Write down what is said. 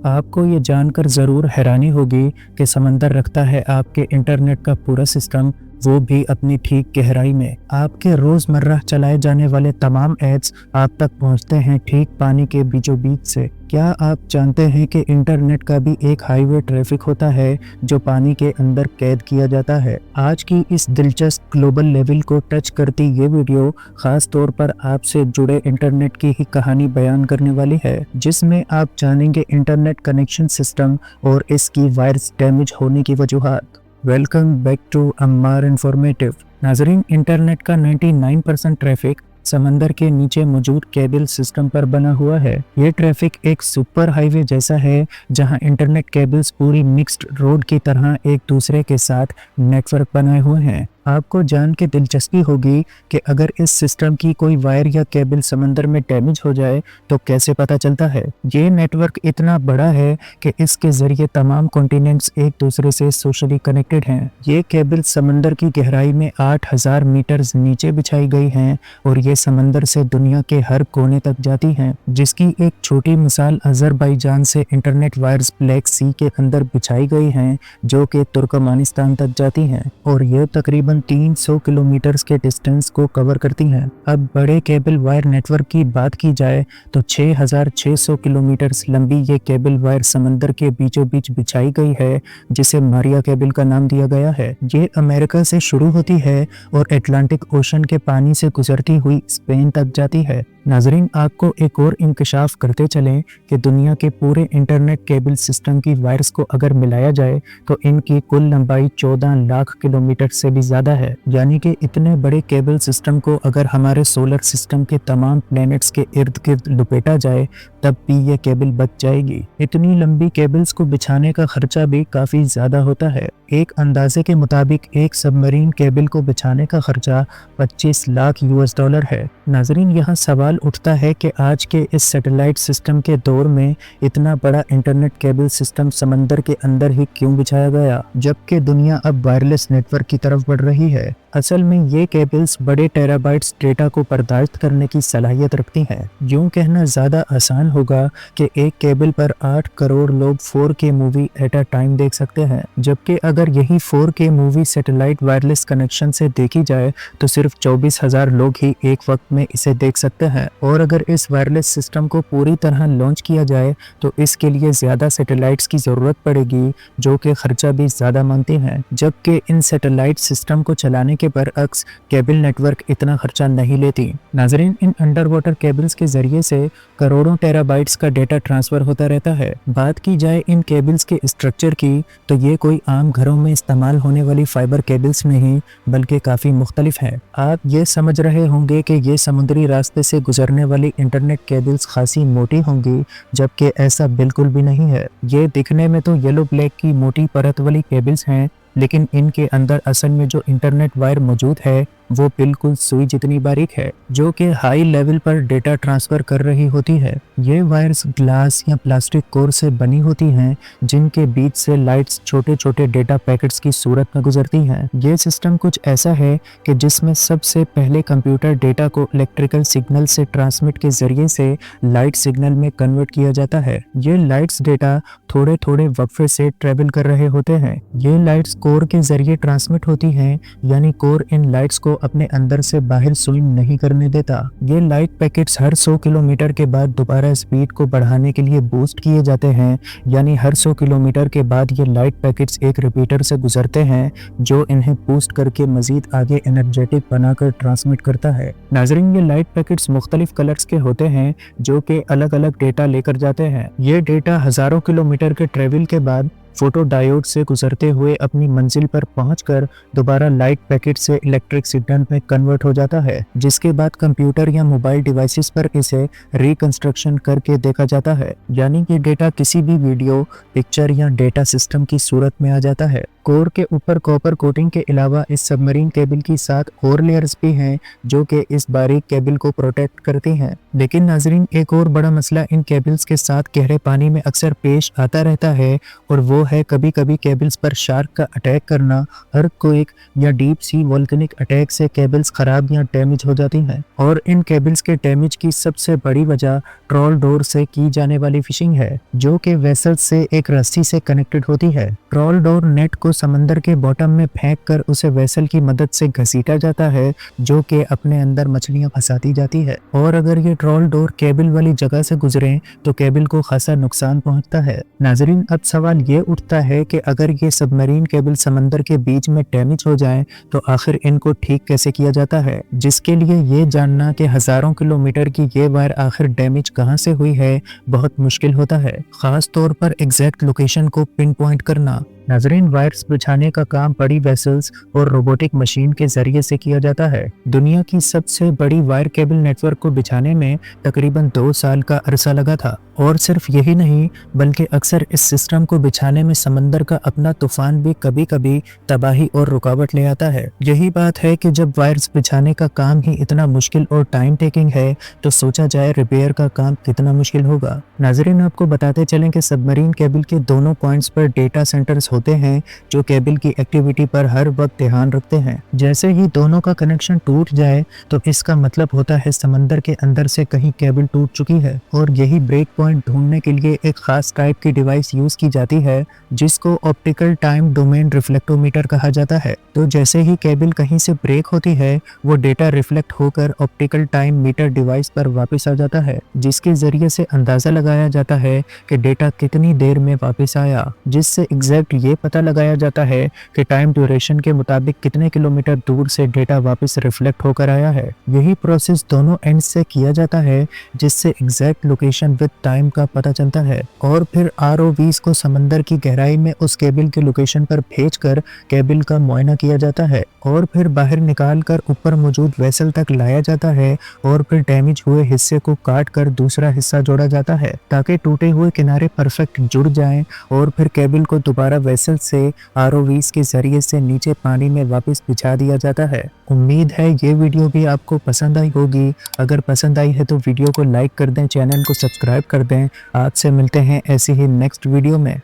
आपको ये जानकर ज़रूर हैरानी होगी कि समंदर रखता है आपके इंटरनेट का पूरा सिस्टम, वो भी अपनी ठीक गहराई में। आपके रोज़मर्रा चलाए जाने वाले तमाम ऐप्स आप तक पहुंचते हैं ठीक पानी के बीचों बीच से। क्या आप जानते हैं कि इंटरनेट का भी एक हाईवे ट्रैफिक होता है जो पानी के अंदर कैद किया जाता है। आज की इस दिलचस्प ग्लोबल लेवल को टच करती ये वीडियो खास तौर पर आपसे जुड़े इंटरनेट की ही कहानी बयान करने वाली है, जिसमें आप जानेंगे इंटरनेट कनेक्शन सिस्टम और इसकी वायर्स डैमेज होने की वजूहात। Welcome back to Ammar informative. नाजरीन, इंटरनेट का 99% ट्रैफिक समंदर के नीचे मौजूद केबल सिस्टम पर बना हुआ है। ये ट्रैफिक एक सुपर हाईवे जैसा है जहां इंटरनेट केबल्स पूरी मिक्स्ड रोड की तरह एक दूसरे के साथ नेटवर्क बनाए हुए हैं। आपको जान के दिलचस्पी होगी कि अगर इस सिस्टम की कोई वायर या केबल समंदर में डैमेज हो जाए तो कैसे पता चलता है। ये नेटवर्क इतना बड़ा है कि इसके जरिए तमाम कॉन्टिनेंट्स एक दूसरे से सोशली कनेक्टेड हैं। ये केबल समंदर की गहराई में 8000 मीटर नीचे बिछाई गई हैं और ये समंदर से दुनिया के हर कोने तक जाती हैं, जिसकी एक छोटी मिसाल अजरबैजान से इंटरनेट वायर्स ब्लैक सी के अंदर बिछाई गई हैं जो कि तुर्कमानिस्तान तक जाती हैं और यह तकरीबन 300 किलोमीटर के डिस्टेंस को कवर करती हैं। अब बड़े केबल वायर नेटवर्क की बात की जाए तो 6600 किलोमीटर लंबी ये केबल वायर समंदर के बीचों बीच बिछाई गई है, जिसे मारिया केबल का नाम दिया गया है। ये अमेरिका से शुरू होती है और अटलांटिक ओशन के पानी से गुजरती हुई स्पेन तक जाती है। नाजरीन, आपको एक और इंकशाफ करते चलें कि दुनिया के पूरे इंटरनेट केबल सिस्टम की वायर्स को अगर मिलाया जाए तो इनकी कुल लंबाई 14 लाख किलोमीटर से भी ज़्यादा है। यानी कि इतने बड़े केबल सिस्टम को अगर हमारे सोलर सिस्टम के तमाम प्लैनेट्स के इर्द गिर्द लपेटा जाए तब भी ये केबल बच जाएगी। इतनी लंबी केबल्स को बिछाने का खर्चा भी काफ़ी ज़्यादा होता है। एक अंदाजे के मुताबिक एक सबमरीन केबल को बिछाने का खर्चा 25 लाख US डॉलर है। नाजरीन, यहाँ सवाल उठता है कि आज के इस सैटेलाइट सिस्टम के दौर में इतना बड़ा इंटरनेट केबल सिस्टम समंदर के अंदर ही क्यों बिछाया गया, जबकि दुनिया अब वायरलेस नेटवर्क की तरफ बढ़ रही है। असल में ये केबल्स बड़े टेराबाइट्स डेटा को बर्दाश्त करने की सलाहियत रखती हैं। यूं कहना ज़्यादा आसान होगा कि एक केबल पर 8 करोड़ लोग 4K movie at a time देख सकते हैं, जबकि अगर यही 4K movie satellite wireless connection से देखी जाए तो सिर्फ 24,000 लोग ही एक वक्त में इसे देख सकते हैं। और अगर इस वायरलेस सिस्टम को पूरी तरह लॉन्च किया जाए तो इसके लिए ज़्यादा सैटेलाइट्स की ज़रूरत पड़ेगी, जो कि खर्चा भी ज़्यादा मांगती हैं, जबकि इन सैटेलाइट सिस्टम को चलाने के बरअक्स केबल नेटवर्क इतना खर्चा नहीं लेती। नाजरीन, इन अंडर वाटर केबल्स के जरिए से करोड़ों टेराबाइट्स का डेटा ट्रांसफर होता रहता है। बात की जाए इन केबल्स के स्ट्रक्चर की तो ये कोई आम घरों में इस्तेमाल होने वाली फाइबर केबल्स नहीं बल्कि काफ़ी मुख्तलिफ है। आप ये समझ रहे होंगे कि ये समुद्री रास्ते से गुजरने वाली इंटरनेट केबल्स खासी मोटी होंगी, जबकि ऐसा बिल्कुल भी नहीं है। ये दिखने में तो येलो ब्लैक की मोटी परत वाली केबल्स हैं, लेकिन इनके अंदर असल में जो इंटरनेट वायर मौजूद है वो बिल्कुल सुई जितनी बारीक है, जो कि हाई लेवल पर डेटा ट्रांसफर कर रही होती है। ये वायर्स ग्लास या प्लास्टिक कोर से बनी होती हैं, जिनके बीच से लाइट्स छोटे छोटे डेटा पैकेट्स की सूरत में गुजरती हैं। ये सिस्टम कुछ ऐसा है कि जिसमें सबसे पहले कंप्यूटर डेटा को इलेक्ट्रिकल सिग्नल से ट्रांसमिट के जरिए से लाइट सिग्नल में कन्वर्ट किया जाता है। ये लाइट्स डेटा थोड़े थोड़े वक्फे से ट्रेवल कर रहे होते हैं। ये लाइट्स कोर के जरिए ट्रांसमिट होती हैं, यानी कोर इन लाइट्स को अपने अंदर से बाहर स्विम नहीं करने देता। ये लाइट पैकेट्स हर 100 किलोमीटर के बाद दोबारा स्पीड को बढ़ाने के लिए बूस्ट किए जाते हैं, यानी हर 100 किलोमीटर के बाद ये लाइट पैकेट्स एक रिपीटर से गुजरते हैं जो इन्हें बूस्ट करके मजीद आगे एनर्जेटिक बनाकर ट्रांसमिट करता है। नाजरीन, ये लाइट पैकेट्स मुख्तलिफ कलर्स के होते हैं जो कि अलग अलग डेटा लेकर जाते हैं। ये डेटा हजारों किलोमीटर के ट्रेवल के बाद फोटो डायोड से गुजरते हुए अपनी मंजिल पर पहुंचकर दोबारा लाइट पैकेट से इलेक्ट्रिक सिग्नल में कन्वर्ट हो जाता है, जिसके बाद कंप्यूटर या मोबाइल डिवाइसेस पर इसे रिकंस्ट्रक्शन करके देखा जाता है, यानी कि डेटा किसी भी वीडियो, पिक्चर या डेटा सिस्टम की सूरत में आ जाता है। कोर के ऊपर कॉपर कोटिंग के अलावा इस सबमरीन केबल की 7 और लेयर्स भी हैं जो कि इस बारीक केबल को प्रोटेक्ट करती हैं। लेकिन नाजरीन, एक और बड़ा मसला इन केबल्स के साथ गहरे पानी में अक्सर पेश आता रहता है और वो है कभी कभी केबल्स पर शार्क का अटैक करना। अर्थक्वेक या डीप सी वोल्केनिक अटैक से केबल्स खराब या डैमेज हो जाती हैं और इन केबल्स के डैमेज की सबसे बड़ी वजह ट्रॉल डोर से की जाने वाली फिशिंग है, जो कि वेसल से एक रस्सी से कनेक्टेड होती है। ट्रॉल डोर नेट को समंदर के बॉटम में फेंक कर उसे वेसल की मदद से घसीटा जाता है, जो कि अपने अंदर मछलियां फंसाती जाती है। और अगर ये ट्रॉल डोर केबल वाली जगह से गुजरे तो केबल को खासा नुकसान पहुंचता है। नाजरीन, अब सवाल ये उठता है कि अगर ये सबमरीन केबल समंदर के बीच में डैमेज हो जाए तो आखिर इनको ठीक कैसे किया जाता है, जिसके लिए ये जानना कि हजारों किलोमीटर की ये वायर आखिर डैमेज कहाँ से हुई है बहुत मुश्किल होता है, खास तौर पर एग्जैक्ट लोकेशन को पिन पॉइंट करना। नाजरीन, वायर्स बिछाने का काम बड़ी वेसल्स और रोबोटिक मशीन के जरिए से किया जाता है। दुनिया की सबसे बड़ी वायर केबल नेटवर्क को बिछाने में तकरीबन 2 साल का अरसा लगा था। और सिर्फ यही नहीं, बल्कि अक्सर इस सिस्टम को बिछाने में समंदर का अपना तूफान भी कभी कभी तबाही और रुकावट ले आता है। यही बात है कि जब वायर्स बिछाने का काम ही इतना मुश्किल और टाइम टेकिंग है तो सोचा जाए रिपेयर का काम कितना मुश्किल होगा। नाजरीन, आपको बताते चलें कि सबमरीन केबल के दोनों पॉइंट्स पर डेटा सेंटर्स होते हैं जो केबल की एक्टिविटी पर हर वक्त ध्यान रखते हैं। जैसे ही दोनों का कनेक्शन टूट जाए तो इसका मतलब होता है समंदर के अंदर से कहीं केबल टूट चुकी है और यही ब्रेक पॉइंट ढूंढने के लिए एक खास टाइप की डिवाइस यूज की जाती है जिसको ऑप्टिकल टाइम डोमेन रिफ्लेक्टोमीटर कहा जाता है। तो जैसे ही केबल कहीं से ब्रेक होती है वो डेटा रिफ्लेक्ट होकर ऑप्टिकल टाइम मीटर डिवाइस पर वापस आ जाता है, जिसके जरिए से अंदाजा लगाया जाता है कि डेटा कितनी देर में वापस आया, जिससे एग्जैक्ट ये पता लगाया जाता है कि टाइम ड्यूरेशन के मुताबिक कितने किलोमीटर दूर से डेटा वापस रिफ्लेक्ट होकर आया है। यही प्रोसेस दोनों एंड से किया जाता है जिससे एग्जैक्ट लोकेशन विद टाइम का पता चलता है और फिर आरओवीज को समंदर की गहराई में उस केबल के लोकेशन पर भेजकर केबल का मुआयना किया जाता है और फिर बाहर निकाल कर ऊपर मौजूद वेसल तक लाया जाता है और फिर डैमेज हुए हिस्से को काट कर दूसरा हिस्सा जोड़ा जाता है ताकि टूटे हुए किनारे परफेक्ट जुड़ जाएं और फिर केबल को दोबारा वेसल से आरओवीज के जरिए से नीचे पानी में वापस बिछा दिया जाता है। उम्मीद है ये वीडियो भी आपको पसंद आई होगी। अगर पसंद आई है तो वीडियो को लाइक कर दें, चैनल को सब्सक्राइब कर दें। आपसे मिलते हैं ऐसी ही नेक्स्ट वीडियो में।